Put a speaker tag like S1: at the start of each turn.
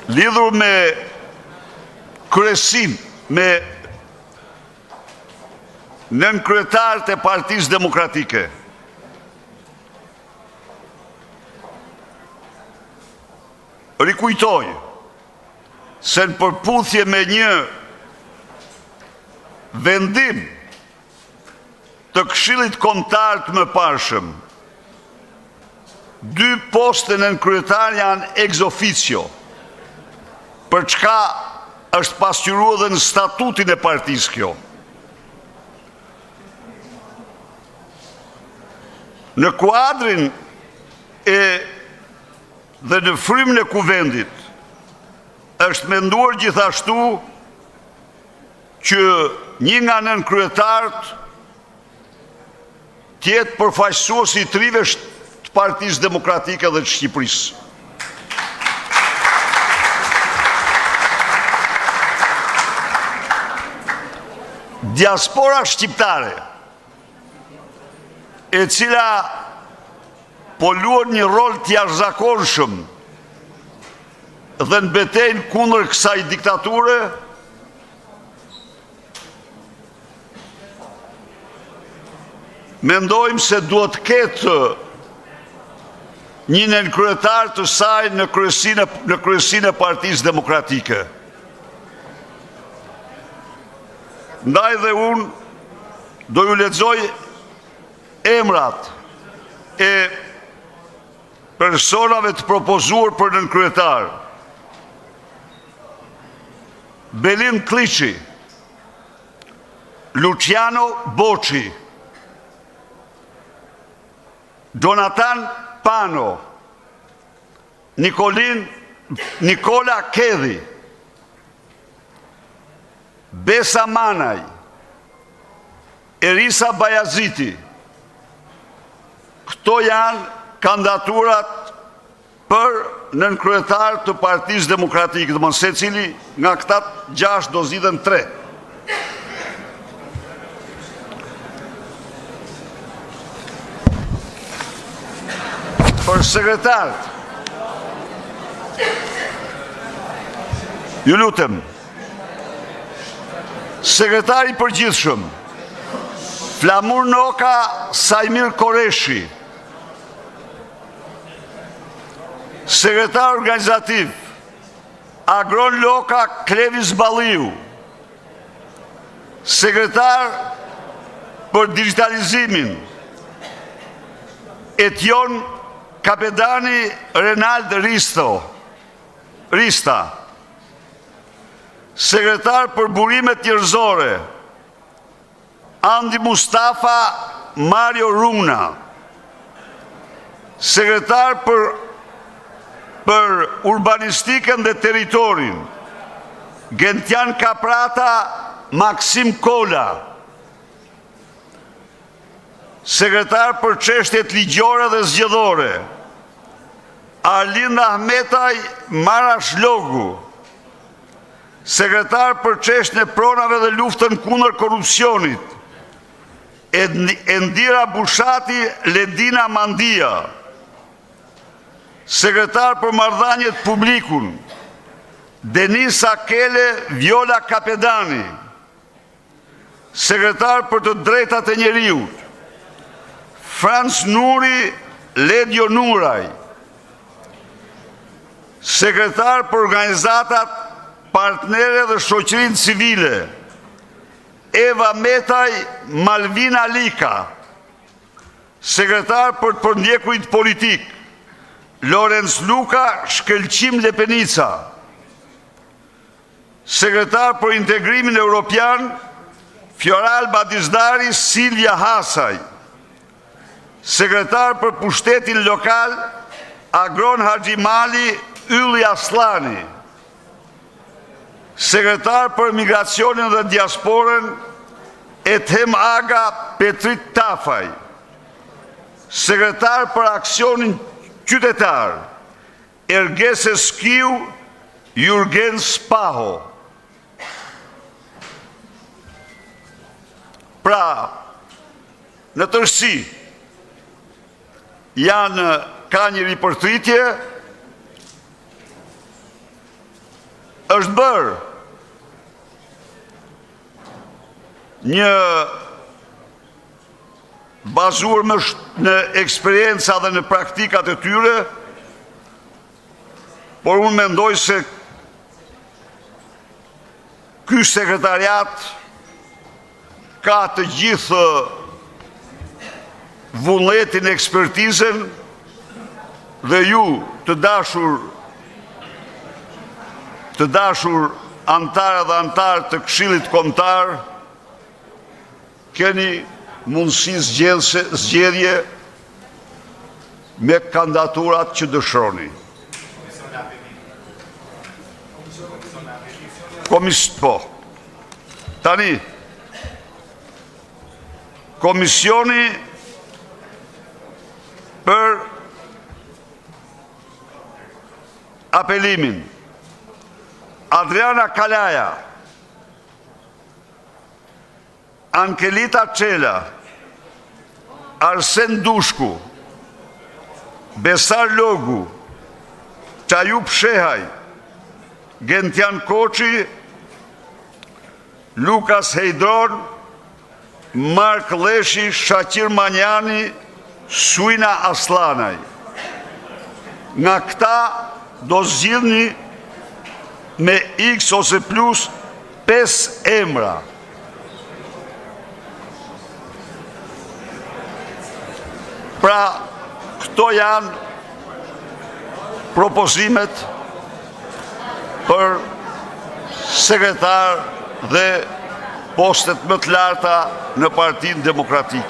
S1: lidhur me kryesin, me nën kryetarët e Partisë Demokratike. Rikujtoj se në përputhje me një vendim të Këshillit Kombëtar të mëparshëm, 2 poste nën kryetar janë ex officio, për çka është pasqyruar edhe në statutin e partisë kjo. Në kuadrin dhe në frymën e kuvendit është menduar gjithashtu që një nga nën kryetarët tjetë përfaqësues i trive të Partisë Demokratike dhe të Shqipërisë. Diaspora shqiptare, e cila po luan një rol të jashtëzakonshëm dhe në betejën kundër kësaj diktature, mendojmë se duhet ketë një nënkryetar të saj në kryesinë e Partisë Demokratike. Ndaj dhe unë do ju lexoj emrat e personave të propozuar për nënkryetar. Belin Kliçi, Luciano Boçi, Donatan Pano, Nikola Kedhi, Besa Manaj, Erisa Bajaziti. Këto janë kandidaturat për nënkryetar të Partisë Demokratike, domethënë secili nga këta 6 do zgjidhen 3. Për sekretarët, ju lutem, sekretari i përgjithshëm, Flamur Noka Sajmir Koreshi, sekretar organizativ, Agron Loka Klevis Balliu, sekretar për digitalizimin, Etjon Kapedani Renald Rista, sekretar për burimet njerëzore, Andi Mustafa Mario Runa, sekretar për urbanistikën dhe teritorin, Gentian Kaprata Maksim Kola, sekretar për çështjet ligjore dhe zgjedhore, Arlind Ahmetaj Marash Logu, sekretar për çështjen e pronave dhe luftën kundër korrupsionit, Endira Bushati Ledina Mandia, sekretar për marrëdhëniet publikun, Denisa Kele Viola Kapedani, sekretar për të drejtat e njeriut, Frans Nuri Ledjo Nuraj, sekretar për organizatat partnere dhe shoqërinë civile, Eva Metaj Malvina Lika, sekretar për të përndjekurit politik, Lorenz Luka Shkelqim Lepenica, sekretar për integrimin europian, Fjoral Badizdari Silvia Hasaj, sekretar për pushtetin lokal, Agron Haxhimali Ylli Aslani, sekretar për migracionin dhe diasporën, Ethem Aga Petrit Tafaj, sekretar për aksionin qytetar, Ergese Skiu Jurgen Spaho. Pra, në tërësi, ka një ripërtritje është bërë një bazuar në eksperienca dhe në praktikat e tyre, por unë mendoj se ky sekretariat ka të gjithë vullnetin, ekspertizën, dhe ju të dashur antarë dhe antarë të Këshillit Kombëtar keni mundësi zgjedhje me kandidaturat që dëshironi. Tani, komisioni për apelimin: Adriana Kalaja, Ankelita Çela, Arsen Dushku, Besar Logu, Çayup Shehaj, Gentian Koçi, Lukas Hejdron, Mark Leshi, Shaqir Manjani, Suina Aslanaj. Nga këta do zgjidhni me X ose plus 5 emra. Pra, këto janë propozimet për sekretar dhe postet më të larta në Partinë Demokratike.